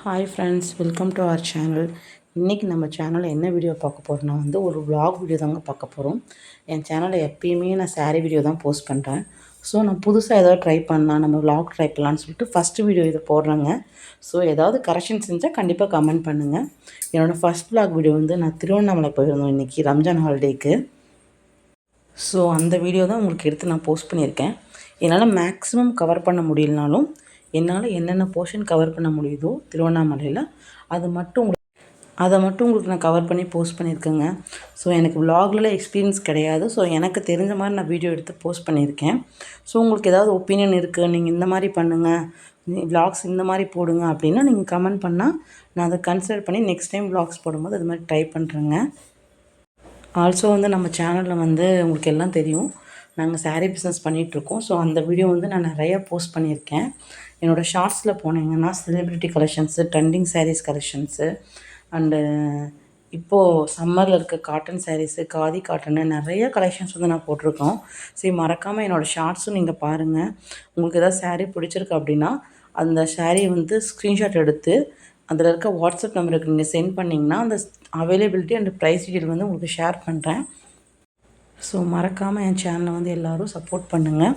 Hi friends, welcome to our channel. இன்றைக்கி நம்ம சேனலில் என்ன வீடியோ பார்க்க போகிறோன்னா ஒரு vlog வீடியோ தாங்க பார்க்க போகிறோம். என் சேனலில் எப்பயுமே நான் saree வீடியோ தான் போஸ்ட் பண்ணுறேன். ஸோ நான் புதுசாக ஏதாவது ட்ரை பண்ணலாம், நம்ம vlog ட்ரை பண்ணலான்னு சொல்லிட்டு ஃபஸ்ட்டு வீடியோ இதை போடுறேங்க. ஸோ ஏதாவது கரெக்ஷன் செஞ்சால் கண்டிப்பாக கமெண்ட் பண்ணுங்கள். என்னோடய ஃபஸ்ட் vlog வீடியோ நான் திருவண்ணாமலை போயிருந்தோம் இன்றைக்கி ரம்ஜான் ஹாலிடேக்கு. ஸோ அந்த வீடியோ தான் உங்களுக்கு எடுத்து நான் போஸ்ட் பண்ணியிருக்கேன். என்னால் மேக்ஸிமம் கவர் பண்ண முடியலனாலும் என்னால் என்னென்ன போர்ஷன் கவர் பண்ண முடியுதோ திருவண்ணாமலையில் அதை மட்டும் உங்களுக்கு நான் கவர் பண்ணி போஸ்ட் பண்ணியிருக்கேங்க. ஸோ எனக்கு விலாக்ல எக்ஸ்பீரியன்ஸ் கிடையாது. ஸோ எனக்கு தெரிஞ்ச மாதிரி நான் வீடியோ எடுத்து போஸ்ட் பண்ணியிருக்கேன். ஸோ உங்களுக்கு ஏதாவது ஒப்பீனியன் இருக்குது, நீங்கள் இந்த மாதிரி பண்ணுங்கள், விலாக்ஸ் இந்த மாதிரி போடுங்க அப்படின்னா நீங்கள் கமெண்ட் பண்ணால் நான் அதை கன்சிடர் பண்ணி நெக்ஸ்ட் டைம் விலாக்ஸ் போடும்போது அது மாதிரி ட்ரை பண்ணுறேங்க. ஆல்சோ நம்ம சேனலில் உங்களுக்கு எல்லாம் தெரியும், நாங்கள் saree பிஸ்னஸ் பண்ணிகிட்ருக்கோம். ஸோ அந்த வீடியோ நான் நிறையா போஸ்ட் பண்ணியிருக்கேன். என்னோடய ஷார்ட்ஸில் போனீங்கன்னா celebrity collections, trending sarees collections and இப்போது சம்மரில் இருக்க காட்டன் சாரீஸு, காதி காட்டனு நிறைய கலெக்ஷன்ஸ் நான் போட்டிருக்கோம். சரி, மறக்காமல் என்னோடய ஷார்ட்ஸும் நீங்கள் பாருங்கள். உங்களுக்கு ஏதாவது saree பிடிச்சிருக்கு அப்படின்னா அந்த saree ஸ்க்ரீன்ஷாட் எடுத்து அதில் இருக்க வாட்ஸ்அப் நம்பருக்கு நீங்கள் சென்ட் பண்ணிங்கன்னா அந்த அவைலபிலிட்டி அண்ட் ப்ரைஸ் டீட்டெயில் உங்களுக்கு ஷேர் பண்ணுறேன். ஸோ மறக்காமல் என் சேனலை எல்லோரும் சப்போர்ட் பண்ணுங்கள்,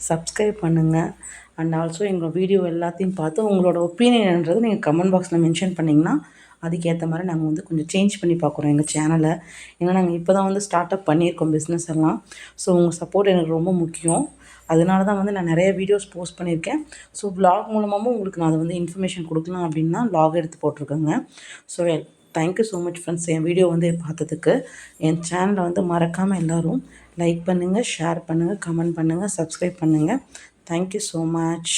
சப்ஸ்கிரைப் பண்ணுங்கள். அண்ட் ஆல்சோ எங்கள் வீடியோ எல்லாத்தையும் பார்த்து உங்களோட ஒப்பீனியன்றது நீங்கள் கமெண்ட் பாக்ஸில் மென்ஷன் பண்ணிங்கன்னா அதுக்கேற்ற மாதிரி நாங்கள் கொஞ்சம் சேஞ்ச் பண்ணி பார்க்குறோம் எங்கள் சேனலை. ஏன்னா நாங்கள் இப்போ தான் ஸ்டார்ட் அப் பண்ணியிருக்கோம் பிஸ்னஸ் எல்லாம். ஸோ உங்கள் சப்போர்ட் எனக்கு ரொம்ப முக்கியம். அதனால தான் நான் நிறைய வீடியோஸ் போஸ்ட் பண்ணியிருக்கேன். ஸோ vlog மூலமாகவும் உங்களுக்கு நான் அதை இன்ஃபர்மேஷன் கொடுக்கலாம் அப்படின்னு தான் vlog எடுத்து போட்டிருக்கேங்க. So thank you so much friends, என் வீடியோ பார்த்ததுக்கு. என் சேனலை மறக்காமல் எல்லோரும் லைக் பண்ணுங்கள், ஷேர் பண்ணுங்கள், கமெண்ட் பண்ணுங்கள், சப்ஸ்கிரைப் பண்ணுங்கள். Thank you so much.